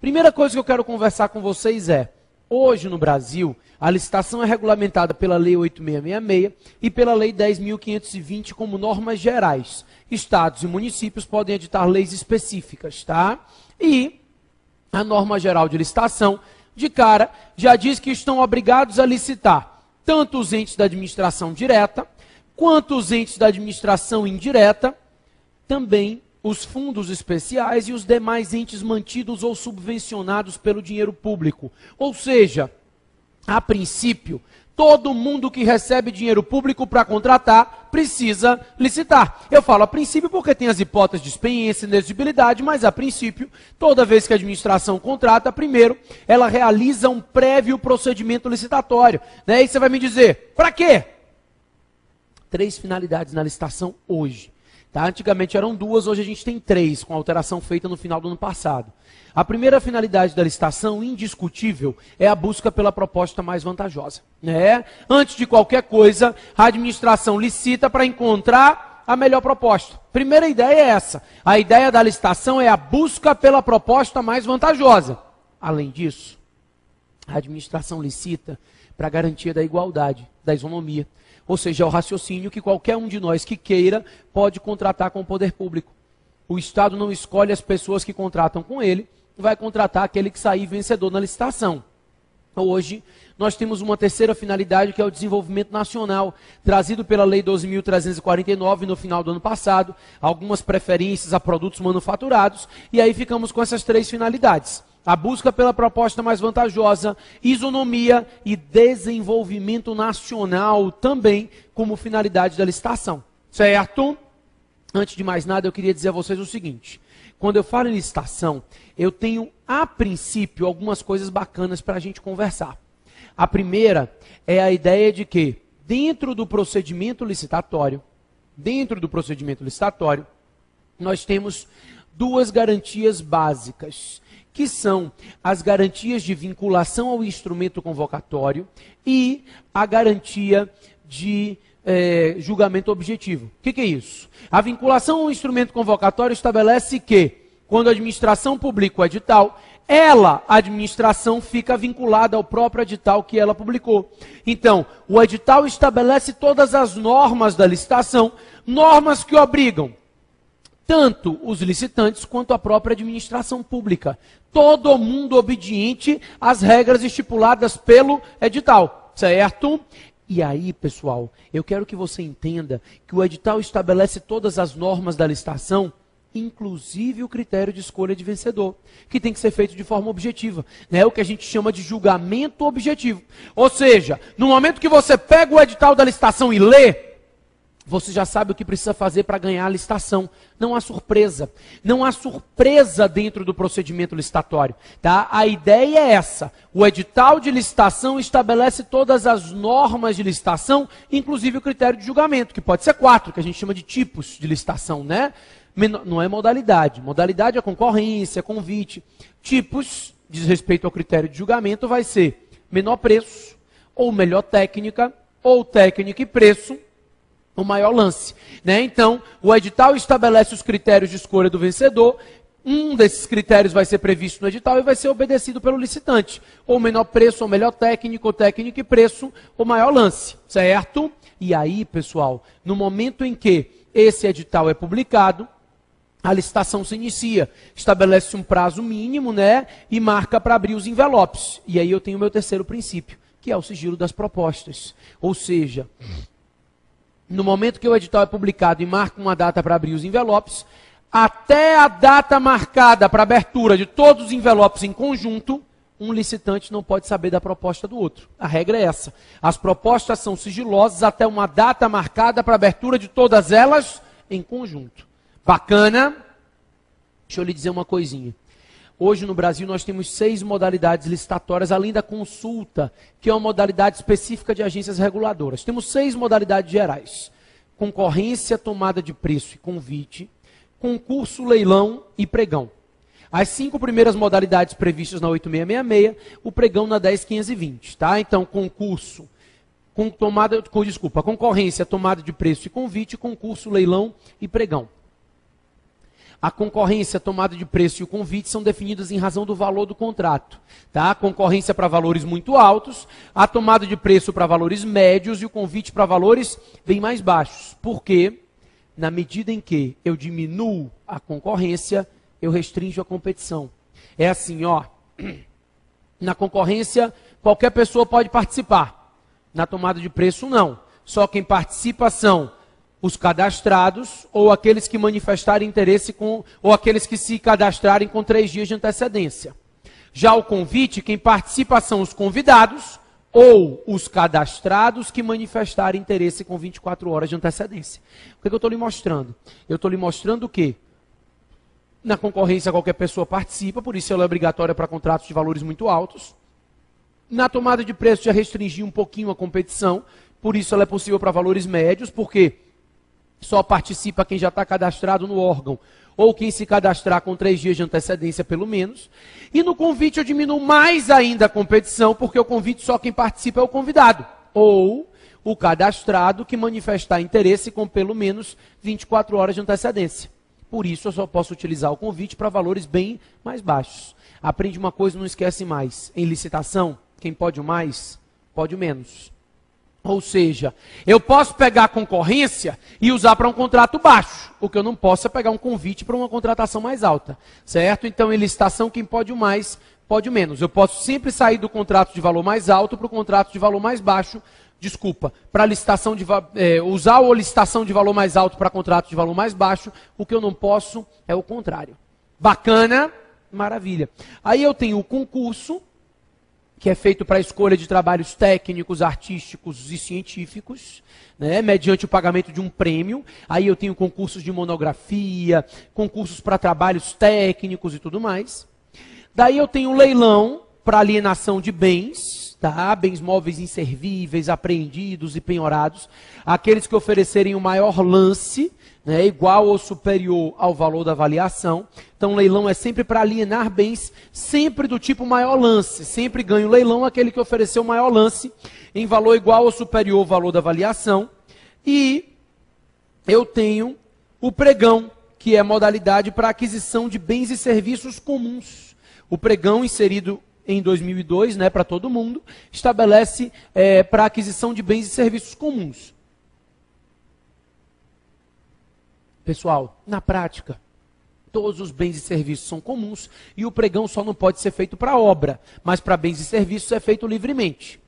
Primeira coisa que eu quero conversar com vocês é, hoje no Brasil, a licitação é regulamentada pela Lei 8.666 e pela Lei 10.520 como normas gerais. Estados e municípios podem editar leis específicas, tá? E a norma geral de licitação, de cara, já diz que estão obrigados a licitar tanto os entes da administração direta, quanto os entes da administração indireta, também os fundos especiais e os demais entes mantidos ou subvencionados pelo dinheiro público. Ou seja, a princípio, todo mundo que recebe dinheiro público para contratar precisa licitar. Eu falo a princípio porque tem as hipóteses de experiência e inexigibilidade, mas a princípio, toda vez que a administração contrata, primeiro, ela realiza um prévio procedimento licitatório. Né? E você vai me dizer, para quê? 3 finalidades na licitação hoje. Tá? Antigamente eram 2, hoje a gente tem 3, com a alteração feita no final do ano passado. A primeira finalidade da licitação, indiscutível, é a busca pela proposta mais vantajosa. Né? Antes de qualquer coisa, a administração licita para encontrar a melhor proposta. Primeira ideia é essa. A ideia da licitação é a busca pela proposta mais vantajosa. Além disso, a administração licita para a garantia da igualdade, da isonomia. Ou seja, é o raciocínio que qualquer um de nós que queira pode contratar com o poder público. O Estado não escolhe as pessoas que contratam com ele, vai contratar aquele que sair vencedor na licitação. Hoje, nós temos uma terceira finalidade, que é o desenvolvimento nacional, trazido pela Lei 12.349 no final do ano passado, algumas preferências a produtos manufaturados, e aí ficamos com essas 3 finalidades. A busca pela proposta mais vantajosa, isonomia e desenvolvimento nacional também como finalidade da licitação. Certo? Antes de mais nada, eu queria dizer a vocês o seguinte. Quando eu falo em licitação, eu tenho, a princípio, algumas coisas bacanas para a gente conversar. A primeira é a ideia de que, dentro do procedimento licitatório, nós temos 2 garantias básicas, que são as garantias de vinculação ao instrumento convocatório e a garantia de julgamento objetivo. O que é isso? A vinculação ao instrumento convocatório estabelece que, quando a administração publica o edital, a administração, fica vinculada ao próprio edital que ela publicou. Então, o edital estabelece todas as normas da licitação, normas que obrigam tanto os licitantes quanto a própria administração pública. Todo mundo obediente às regras estipuladas pelo edital, certo? E aí, pessoal, eu quero que você entenda que o edital estabelece todas as normas da licitação, inclusive o critério de escolha de vencedor, que tem que ser feito de forma objetiva, né? O que a gente chama de julgamento objetivo. Ou seja, no momento que você pega o edital da licitação e lê, você já sabe o que precisa fazer para ganhar a licitação. Não há surpresa. Não há surpresa dentro do procedimento licitatório. Tá? A ideia é essa. O edital de licitação estabelece todas as normas de licitação, inclusive o critério de julgamento, que pode ser 4, que a gente chama de tipos de licitação, né? Não é modalidade. Modalidade é concorrência, convite. Tipos, diz respeito ao critério de julgamento, vai ser menor preço, ou melhor técnica, ou técnica e preço, o maior lance. Né? Então, o edital estabelece os critérios de escolha do vencedor. Um desses critérios vai ser previsto no edital e vai ser obedecido pelo licitante. Ou menor preço, ou melhor técnico, ou técnica e preço, o maior lance. Certo? E aí, pessoal, no momento em que esse edital é publicado, a licitação se inicia, estabelece um prazo mínimo, né, e marca para abrir os envelopes. E aí eu tenho o meu terceiro princípio, que é o sigilo das propostas. Ou seja, no momento que o edital é publicado e marca uma data para abrir os envelopes, até a data marcada para abertura de todos os envelopes em conjunto, um licitante não pode saber da proposta do outro. A regra é essa. As propostas são sigilosas até uma data marcada para abertura de todas elas em conjunto. Bacana? Deixa eu lhe dizer uma coisinha. Hoje no Brasil nós temos 6 modalidades licitatórias, além da consulta, que é uma modalidade específica de agências reguladoras. Temos 6 modalidades gerais. Concorrência, tomada de preço e convite, concurso, leilão e pregão. As 5 primeiras modalidades previstas na 8666, o pregão na 10520. Tá? Então, concurso, concorrência, tomada de preço e convite, concurso, leilão e pregão. A concorrência, a tomada de preço e o convite são definidas em razão do valor do contrato. Tá? A concorrência para valores muito altos, a tomada de preço para valores médios e o convite para valores bem mais baixos. Por quê? Na medida em que eu diminuo a concorrência, eu restringo a competição. É assim, ó. Na concorrência, qualquer pessoa pode participar. Na tomada de preço, não. Só quem participa são os cadastrados ou aqueles que manifestarem interesse ou aqueles que se cadastrarem com 3 dias de antecedência. Já o convite, quem participa são os convidados ou os cadastrados que manifestarem interesse com 24 horas de antecedência. O que eu estou lhe mostrando? Eu estou lhe mostrando que na concorrência qualquer pessoa participa, por isso ela é obrigatória para contratos de valores muito altos. Na tomada de preço já restringi um pouquinho a competição, por isso ela é possível para valores médios, porque só participa quem já está cadastrado no órgão, ou quem se cadastrar com 3 dias de antecedência pelo menos. E no convite eu diminuo mais ainda a competição, porque o convite só quem participa é o convidado, ou o cadastrado que manifestar interesse com pelo menos 24 horas de antecedência. Por isso eu só posso utilizar o convite para valores bem mais baixos. Aprende uma coisa, não esquece mais. Em licitação, quem pode o mais, pode o menos. Ou seja, eu posso pegar a concorrência e usar para um contrato baixo. O que eu não posso é pegar um convite para uma contratação mais alta. Certo? Então, em licitação, quem pode o mais, pode o menos. Eu posso sempre sair do contrato de valor mais alto para o contrato de valor mais baixo. Desculpa, para licitação usar a licitação de valor mais alto para contrato de valor mais baixo. O que eu não posso é o contrário. Bacana? Maravilha. Aí eu tenho o concurso, que é feito para a escolha de trabalhos técnicos, artísticos e científicos, né, mediante o pagamento de um prêmio. Aí eu tenho concursos de monografia, concursos para trabalhos técnicos e tudo mais. Daí eu tenho o leilão para alienação de bens, tá? Bens móveis inservíveis, apreendidos e penhorados, aqueles que oferecerem o maior lance, né, igual ou superior ao valor da avaliação. Então, leilão é sempre para alienar bens, sempre do tipo maior lance. Sempre ganha o leilão aquele que ofereceu o maior lance em valor igual ou superior ao valor da avaliação. E eu tenho o pregão, que é a modalidade para aquisição de bens e serviços comuns. O pregão, inserido em 2002, né, para todo mundo, estabelece para aquisição de bens e serviços comuns. Pessoal, na prática, todos os bens e serviços são comuns e o pregão só não pode ser feito para obra, mas para bens e serviços é feito livremente.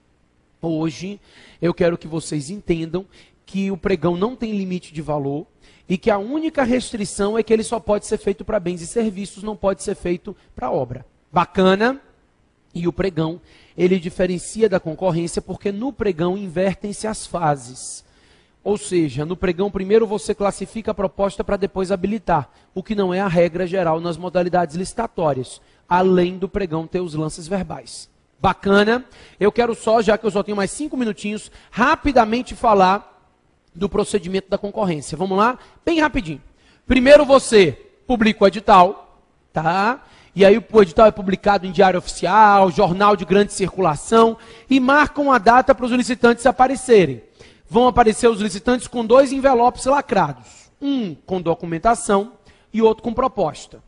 Hoje, eu quero que vocês entendam que o pregão não tem limite de valor e que a única restrição é que ele só pode ser feito para bens e serviços, não pode ser feito para obra. Bacana? E o pregão, ele diferencia da concorrência porque no pregão invertem-se as fases. Ou seja, no pregão primeiro você classifica a proposta para depois habilitar, o que não é a regra geral nas modalidades licitatórias, além do pregão ter os lances verbais. Bacana? Eu quero só, já que eu só tenho mais 5 minutinhos, rapidamente falar do procedimento da concorrência. Vamos lá? Bem rapidinho. Primeiro você publica o edital, tá? E aí o edital é publicado em diário oficial, jornal de grande circulação e marcam a data para os licitantes aparecerem. Vão aparecer os licitantes com 2 envelopes lacrados. Um com documentação e outro com proposta.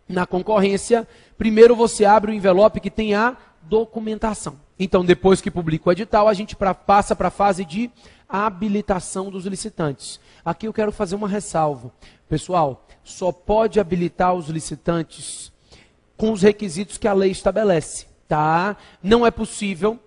Na concorrência, primeiro você abre o envelope que tem a documentação. Então, depois que publica o edital, a gente passa para a fase de habilitação dos licitantes. Aqui eu quero fazer uma ressalva. Pessoal, só pode habilitar os licitantes com os requisitos que a lei estabelece. Tá? Não é possível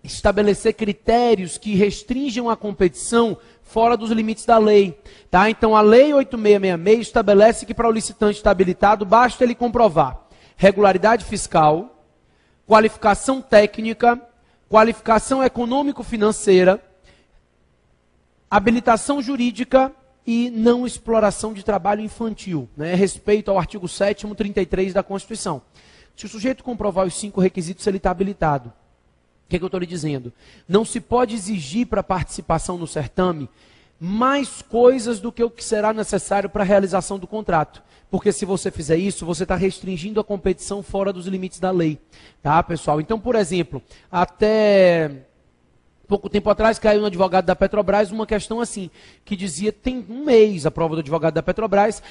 estabelecer critérios que restringam a competição fora dos limites da lei. Tá? Então, a Lei 8666 estabelece que para o licitante estar habilitado, basta ele comprovar regularidade fiscal, qualificação técnica, qualificação econômico-financeira, habilitação jurídica e não exploração de trabalho infantil, né? Respeito ao artigo 7º, 33 da Constituição. Se o sujeito comprovar os 5 requisitos, ele está habilitado. O que eu estou lhe dizendo? Não se pode exigir para participação no certame mais coisas do que o que será necessário para a realização do contrato. Porque se você fizer isso, você está restringindo a competição fora dos limites da lei. Tá, pessoal? Então, por exemplo, até Pouco tempo atrás caiu no advogado da Petrobras uma questão assim, que dizia, tem um mês a prova do advogado da Petrobras,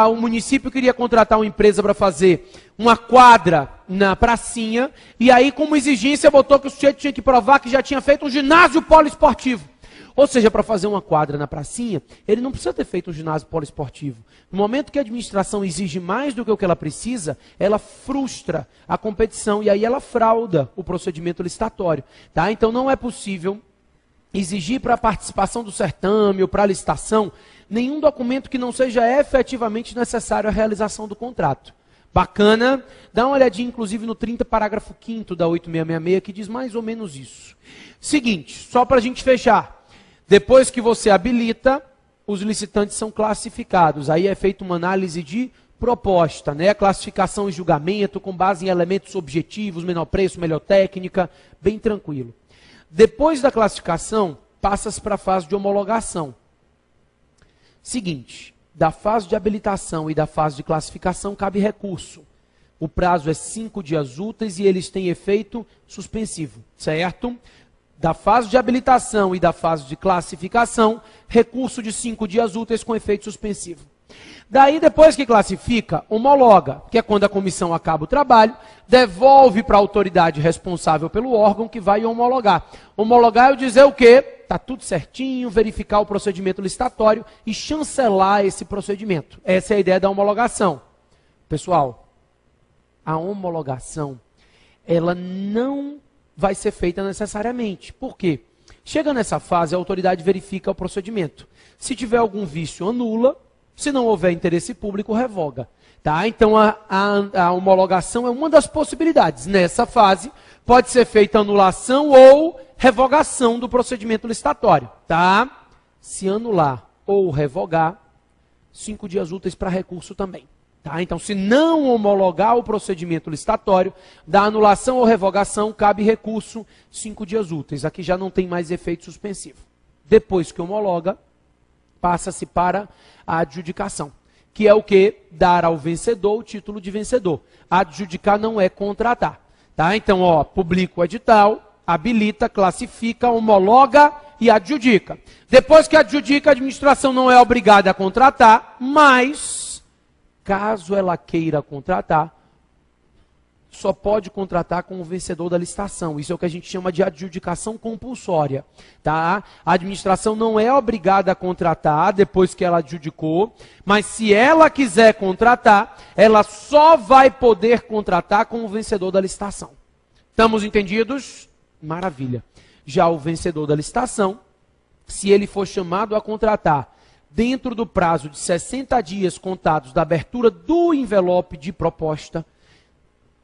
o município queria contratar uma empresa para fazer uma quadra na pracinha, e aí como exigência botou que o sujeito tinha que provar que já tinha feito um ginásio poliesportivo. Ou seja, para fazer uma quadra na pracinha, ele não precisa ter feito um ginásio poliesportivo. No momento que a administração exige mais do que o que ela precisa, ela frustra a competição e aí ela frauda o procedimento licitatório. Tá? Então não é possível exigir para a participação do certame ou para a licitação nenhum documento que não seja efetivamente necessário à realização do contrato. Bacana? Dá uma olhadinha, inclusive, no 30, parágrafo 5º da 8666, que diz mais ou menos isso. Seguinte, só para a gente fechar. Depois que você habilita, os licitantes são classificados. Aí é feita uma análise de proposta, né? Classificação e julgamento com base em elementos objetivos, menor preço, melhor técnica, bem tranquilo. Depois da classificação, passa-se para a fase de homologação. Seguinte, da fase de habilitação e da fase de classificação cabe recurso. O prazo é 5 dias úteis e eles têm efeito suspensivo, certo? Da fase de habilitação e da fase de classificação, recurso de 5 dias úteis com efeito suspensivo. Daí, depois que classifica, homologa, que é quando a comissão acaba o trabalho, devolve para a autoridade responsável pelo órgão que vai homologar. Homologar é dizer o quê? Está tudo certinho, verificar o procedimento licitatório e chancelar esse procedimento. Essa é a ideia da homologação. Pessoal, a homologação, ela não vai ser feita necessariamente. Por quê? Chega nessa fase, a autoridade verifica o procedimento. Se tiver algum vício, anula. Se não houver interesse público, revoga. Tá? Então, a homologação é uma das possibilidades. Nessa fase, pode ser feita anulação ou revogação do procedimento licitatório. Tá? Se anular ou revogar, 5 dias úteis para recurso também. Tá? Então, se não homologar o procedimento licitatório, da anulação ou revogação, cabe recurso 5 dias úteis. Aqui já não tem mais efeito suspensivo. Depois que homologa, passa-se para a adjudicação, que é o que? Dar ao vencedor o título de vencedor. Adjudicar não é contratar. Tá? Então, ó, publica o edital, habilita, classifica, homologa e adjudica. Depois que adjudica, a administração não é obrigada a contratar, mas caso ela queira contratar, só pode contratar com o vencedor da licitação. Isso é o que a gente chama de adjudicação compulsória. Tá? A administração não é obrigada a contratar depois que ela adjudicou, mas se ela quiser contratar, ela só vai poder contratar com o vencedor da licitação. Estamos entendidos? Maravilha. Já o vencedor da licitação, se ele for chamado a contratar dentro do prazo de 60 dias contados da abertura do envelope de proposta,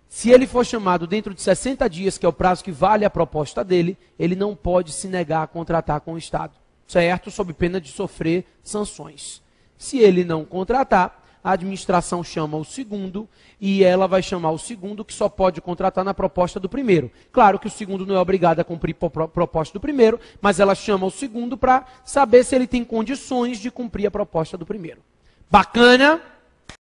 se ele for chamado dentro de 60 dias, que é o prazo que vale a proposta dele, ele não pode se negar a contratar com o Estado, certo? Sob pena de sofrer sanções. Se ele não contratar, a administração chama o segundo e ela vai chamar o segundo que só pode contratar na proposta do primeiro. Claro que o segundo não é obrigado a cumprir a proposta do primeiro, mas ela chama o segundo para saber se ele tem condições de cumprir a proposta do primeiro. Bacana?